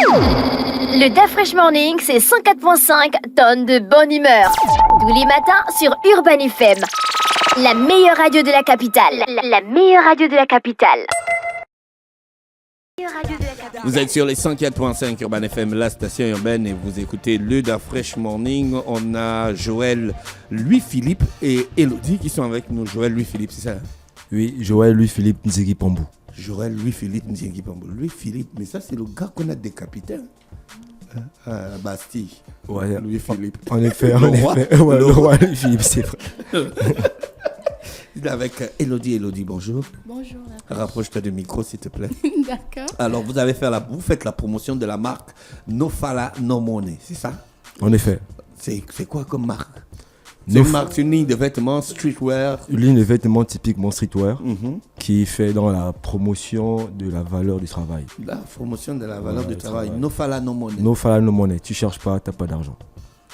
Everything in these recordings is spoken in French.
Le DAF Fresh Morning, c'est 104.5 tonnes de bonne humeur. Tous les matins sur Urban FM. La meilleure radio de la capitale. La meilleure radio de la capitale. Vous êtes sur les 104.5 Urban FM, la station urbaine, et vous écoutez le DAF Fresh Morning. On a Joël, Louis-Philippe et Elodie qui sont avec nous. Joël, Louis-Philippe, c'est ça? Oui, Joël, Louis-Philippe, Nzegi Pambou. Joël, Louis-Philippe, Nzegi Pambou. Louis-Philippe, mais ça c'est le gars qu'on a décapité à Bastille. Ouais, Louis-Philippe. En effet, le roi Louis-Philippe, c'est vrai. Avec Elodie. Elodie, bonjour. Bonjour. Rapproche-toi du micro, s'il te plaît. D'accord. Alors, vous faites la promotion de la marque No Fala No Money, c'est ça? En effet. C'est quoi comme marque? C'est une marque, une ligne de vêtements streetwear. Une ligne de vêtements typiquement streetwear qui fait dans la promotion de la valeur du travail. La promotion de la valeur du travail. No Fala No Money. No Fala No Money. Tu cherches pas, t'as pas d'argent.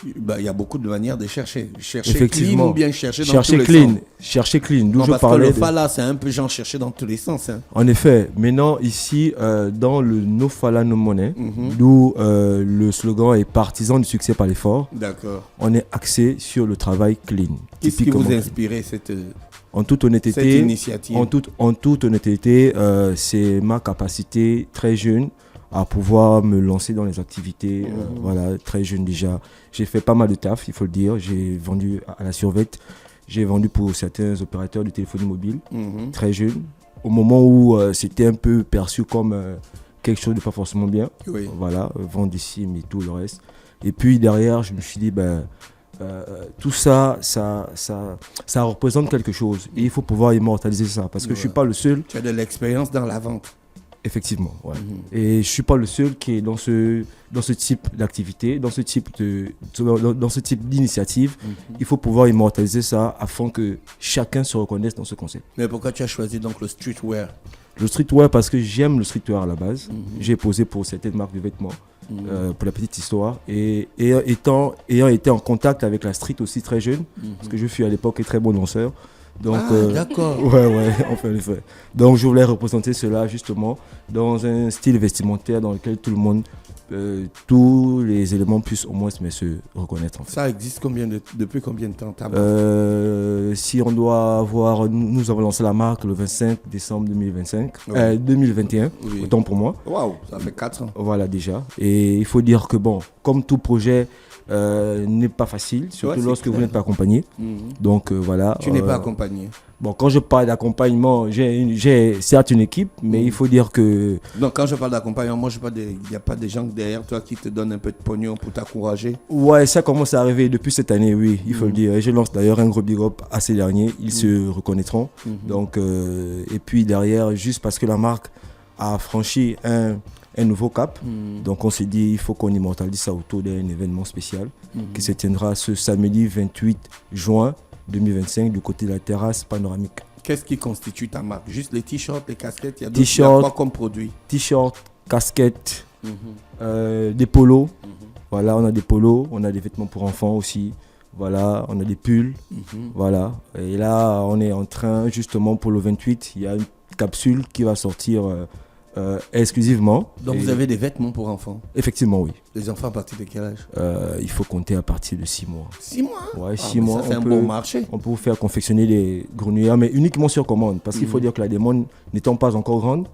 Il y a beaucoup de manières de chercher. Chercher Effectivement. clean ou bien chercher dans tous les clean. sens. Chercher clean. Non, parce que le Fala, c'est un peu genre chercher dans tous les sens. Hein. En effet. Maintenant, ici, dans le No Fala No Money, d'où le slogan est partisan du succès par l'effort. D'accord. On est axé sur le travail clean. Qu'est-ce qui vous a inspiré cette initiative? En toute honnêteté, c'est ma capacité très jeune à pouvoir me lancer dans les activités. Voilà, très jeune déjà. J'ai fait pas mal de taf, il faut le dire. J'ai vendu à la survette. J'ai vendu pour certains opérateurs de téléphonie mobile, très jeune. Au moment où c'était un peu perçu comme quelque chose de pas forcément bien. Oui. Voilà, vendre des sims et tout le reste. Et puis derrière, je me suis dit, tout ça représente quelque chose. Et il faut pouvoir immortaliser ça. Parce que je ne suis pas le seul. Tu as de l'expérience dans la vente. Effectivement, ouais. Et je ne suis pas le seul qui est dans ce type d'activité, dans ce type d'initiative. Il faut pouvoir immortaliser ça afin que chacun se reconnaisse dans ce concept. Mais pourquoi tu as choisi donc le streetwear? Le streetwear parce que j'aime le streetwear à la base. J'ai posé pour certaines marques de vêtements, pour la petite histoire. Et ayant été en contact avec la street aussi très jeune, parce que je fus à l'époque un très bon danseur. Donc, d'accord. Ouais, enfin le fait. Donc je voulais représenter cela justement dans un style vestimentaire dans lequel tout le monde, tous les éléments puissent au moins se reconnaître. En fait. Ça existe depuis combien de temps si on doit avoir, nous avons lancé la marque le 25 décembre 2021, oui. Autant pour moi. Waouh, ça fait 4 ans. Voilà déjà. Et il faut dire que bon, comme tout projet n'est pas facile, surtout lorsque vous n'êtes pas accompagné. Donc voilà. Tu n'es pas accompagné. Bon, quand je parle d'accompagnement, j'ai certes une équipe, mais il faut dire que... Donc quand je parle d'accompagnement, moi il n'y a pas des gens derrière toi qui te donnent un peu de pognon pour t'encourager? Ouais, ça commence à arriver depuis cette année, oui, il faut le dire. Et je lance d'ailleurs un gros big up à ces derniers, ils se reconnaîtront. Donc, et puis derrière, juste parce que la marque a franchi un nouveau cap. Donc on s'est dit il faut qu'on immortalise ça autour d'un événement spécial qui se tiendra ce samedi 28 juin 2025 du côté de la terrasse panoramique. Qu'est-ce qui constitue ta marque? Juste les t-shirts, les casquettes? Il y a quoi comme produit? T-shirts, casquettes, des polos. Voilà, on a des polos, on a des vêtements pour enfants aussi. Voilà, on a des pulls. Voilà. Et là, on est en train, justement pour le 28, il y a une capsule qui va sortir exclusivement. Donc vous avez des vêtements pour enfants? Effectivement, oui. Les enfants à partir de quel âge? Il faut compter à partir de 6 mois. 6 mois? Ouais, 6 mois. Ça fait un bon marché. On peut vous faire confectionner des grenouillères, mais uniquement sur commande. Parce qu'il faut dire que la demande n'étant pas encore grande,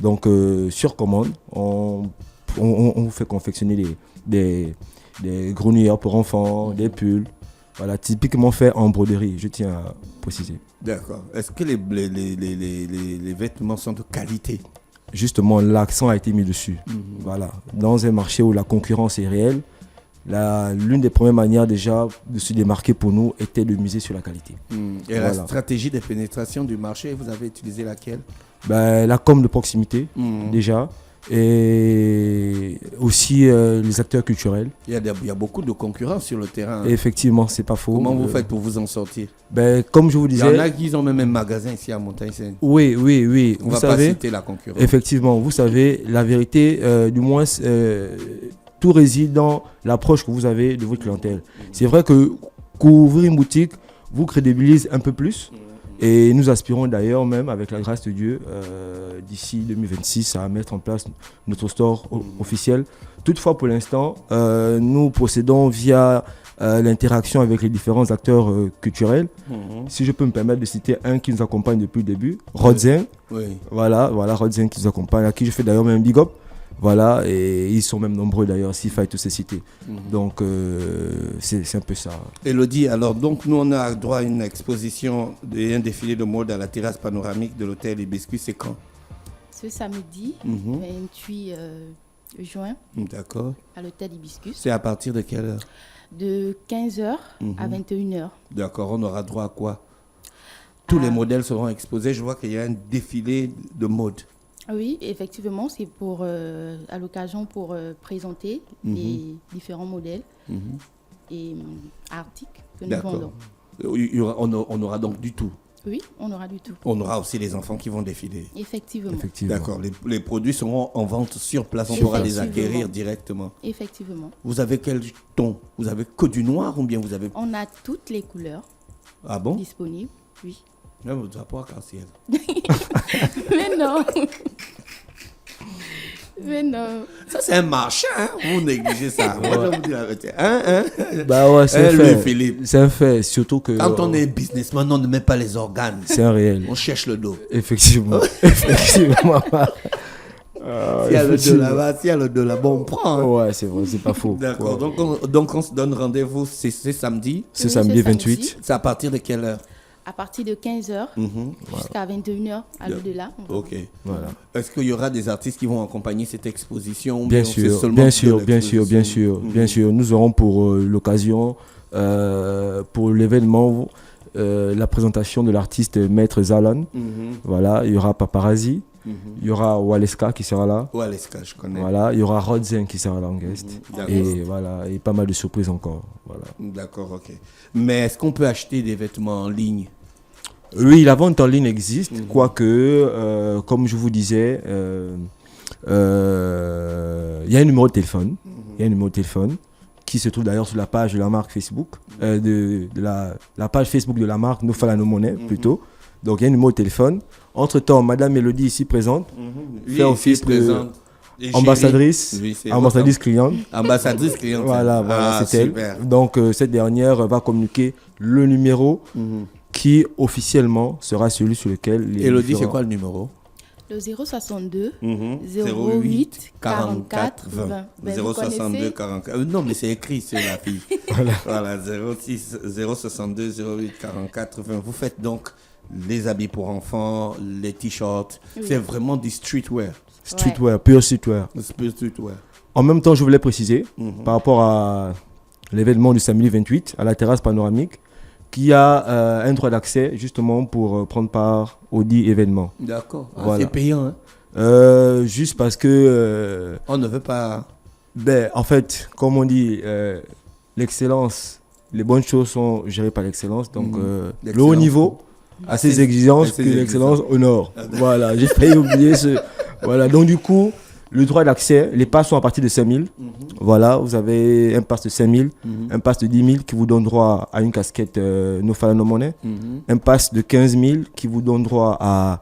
donc sur commande, on vous fait confectionner des grenouillères pour enfants, des pulls. Voilà, typiquement fait en broderie, je tiens à préciser. D'accord. Est-ce que les vêtements sont de qualité? Justement, l'accent a été mis dessus. Voilà. Dans un marché où la concurrence est réelle, l'une des premières manières déjà de se démarquer pour nous était de miser sur la qualité. Et la stratégie de pénétration du marché, vous avez utilisé laquelle? La com de proximité, déjà. Et aussi les acteurs culturels. Il y a beaucoup de concurrence sur le terrain. Effectivement, c'est pas faux. Comment vous faites pour vous en sortir? Comme je vous disais... Il y en a qui ont même un magasin ici à Montagne-Sainte. Oui. On va pas citer la concurrence. Effectivement, vous savez, la vérité, du moins, tout réside dans l'approche que vous avez de votre clientèle. C'est vrai que qu'ouvrir une boutique vous crédibilise un peu plus. Et nous aspirons d'ailleurs même, avec la grâce de Dieu, d'ici 2026, à mettre en place notre store officiel. Toutefois, pour l'instant, nous procédons via l'interaction avec les différents acteurs culturels. Si je peux me permettre de citer un qui nous accompagne depuis le début, Rodzen. Oui. Voilà, Rodzen qui nous accompagne, à qui je fais d'ailleurs même big up. Voilà, et ils sont même nombreux d'ailleurs, s'il fallait tous ces citer. Donc, c'est un peu ça. Elodie, alors donc nous on a droit à une exposition et un défilé de mode à la terrasse panoramique de l'hôtel Hibiscus, c'est quand? Ce samedi, 28 juin, D'accord. à l'hôtel Hibiscus, C'est à partir de quelle heure? de 15h à 21h. D'accord, on aura droit à quoi? Tous les modèles seront exposés, je vois qu'il y a un défilé de mode. Oui, effectivement, c'est pour à l'occasion pour présenter les différents modèles et articles que nous D'accord. vendons. On aura donc du tout. Oui, on aura du tout. On aura aussi les enfants qui vont défiler. Effectivement. D'accord, les produits seront en vente sur place, on pourra les acquérir directement. Effectivement. Vous avez quel ton? Vous avez que du noir ou bien vous avez... On a toutes les couleurs Ah bon? disponibles. Oui. Non, vous n'avez pas arc-en-ciel. Mais non. Mais non. Ça, c'est un marché, hein? Vous négligez ça. Moi, je vous dis la vérité. Hein? Bah ouais, c'est un Louis fait. Philippe. C'est un fait, surtout que... Quand on est businessman, on ne met pas les organes. C'est un réel. On cherche le dos. Effectivement. Effectivement. S'il y a le dos là-bas, s'il y a le dos là-bas, on prend. Hein. Ouais, c'est vrai, c'est pas faux. D'accord. Ouais. Donc, on se donne rendez-vous, c'est samedi. C'est Oui, samedi c'est 28. samedi. C'est à partir de quelle heure? À partir de 15h jusqu'à 21h à l'au-delà. Ok. Voilà. Est-ce qu'il y aura des artistes qui vont accompagner cette exposition? Bien sûr, bien sûr, bien sûr, bien sûr, bien sûr. Nous aurons pour l'occasion, pour l'événement, la présentation de l'artiste Maître Zalan. Voilà, il y aura Paparazzi, il y aura Waleska qui sera là. Waleska, je connais. Voilà, il y aura Rodzen qui sera là en guest. Et voilà, et pas mal de surprises encore. Voilà. D'accord, ok. Mais est-ce qu'on peut acheter des vêtements en ligne? Oui, la vente en ligne existe, quoique, comme je vous disais, il y a un numéro de téléphone. Il y a un numéro de téléphone qui se trouve d'ailleurs sur la page de la marque Facebook, de la page Facebook de la marque Nous Fala Nos Monnaies, plutôt. Donc il y a un numéro de téléphone. Entre-temps, Madame Mélodie ici présente, fait office de ambassadrice, ambassadrice cliente. Ambassadrice cliente. Voilà, c'est super. elle. Donc cette dernière va communiquer le numéro qui officiellement sera celui sur lequel les Elodie, c'est quoi le numéro? Le 062 08 44 20. 062 44. Non, mais c'est écrit sur la fille. Voilà, 062 08 44 20. Vous faites donc les habits pour enfants, les t-shirts. Oui. C'est vraiment du streetwear. Streetwear, pure streetwear. Streetwear. En même temps, je voulais préciser, par rapport à l'événement du samedi 28, à la terrasse panoramique, qu'il y a un droit d'accès justement pour prendre part au dit événement. D'accord. Voilà. C'est payant, hein? Juste parce que... On ne veut pas... en fait, comme on dit, l'excellence, les bonnes choses sont gérées par l'excellence. Donc, le haut niveau a ses exigences que l'excellence honore. Voilà, j'ai failli oublier ce... Voilà, donc du coup, le droit d'accès, les passes sont à partir de 5 000. Voilà, vous avez un pass de 5 000, un pass de 10 000 qui vous donne droit à une casquette Nous Fala Nos Monnaies, un pass de 15 000 qui vous donne droit à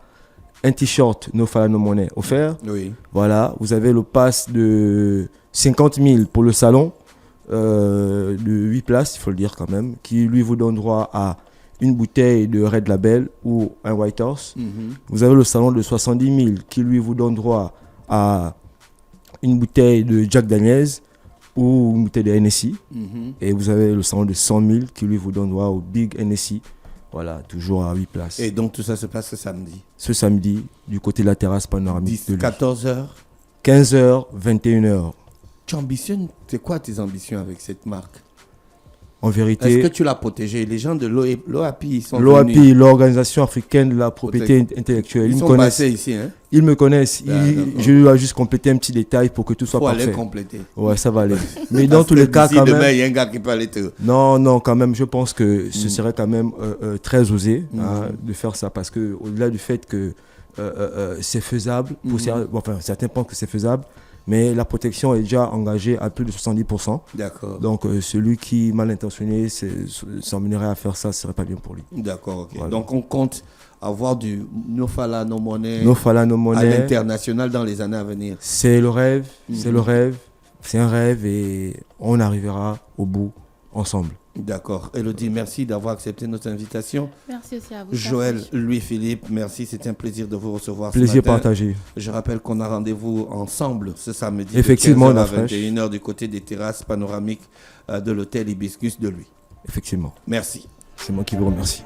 un t-shirt Nous Fala Nos Monnaies offert. Oui. Voilà, vous avez le pass de 50 000 pour le salon, de 8 places, il faut le dire quand même, qui lui vous donne droit à une bouteille de Red Label ou un White Horse. Vous avez le salon de 70 000 qui lui vous donne droit à une bouteille de Jack Daniels ou une bouteille de Hennessy. Et vous avez le salon de 100 000 qui lui vous donne droit au Big Hennessy. Voilà, toujours à 8 places. Et donc tout ça se passe ce samedi? Ce samedi, du côté de la terrasse panoramique de 14h? 15h, 21h. Tu ambitionnes, c'est quoi tes ambitions avec cette marque? En Est-ce vérité, que tu l'as protégée? Les gens de l'OAPI, ils sont l'OAPI, venus. l'Organisation africaine de la propriété intellectuelle, Ils ils me sont connaissent. passés ici, hein? Ils me connaissent. D'accord. Je dois juste compléter un petit détail pour que tout soit Faut aller parfait. compléter. Ouais, ça va aller. Mais dans Parce tous que les cas, d'ici quand demain, même. il y a un gars qui peut aller te... Non, quand même, je pense que ce serait quand même très osé de faire ça parce que au-delà du fait que c'est faisable, pour certains pensent que c'est faisable, mais la protection est déjà engagée à plus de 70%. D'accord. Donc celui qui, mal intentionné, s'emmènerait à faire ça, ce serait pas bien pour lui. D'accord, ok. Voilà. Donc on compte avoir du No Fala No Money No Fala No à Money, l'international dans les années à venir. c'est le rêve, c'est le rêve, c'est un rêve et on arrivera au bout ensemble. D'accord. Elodie, merci d'avoir accepté notre invitation. Merci aussi à vous. Joël, Louis-Philippe, merci. C'était un plaisir de vous recevoir Plaisir ce matin. partagé. Je rappelle qu'on a rendez-vous ensemble ce samedi Effectivement, de 15h à Dafresh. 21h du côté des terrasses panoramiques de l'hôtel Hibiscus de Lui. Effectivement. Merci. C'est moi qui vous remercie.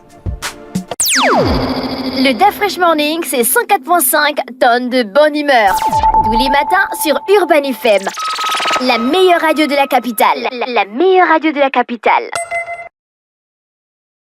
Le Dafresh Morning, c'est 104.5 tonnes de bonne humeur. Tous les matins sur Urban FM. La meilleure radio de la capitale. La meilleure radio de la capitale.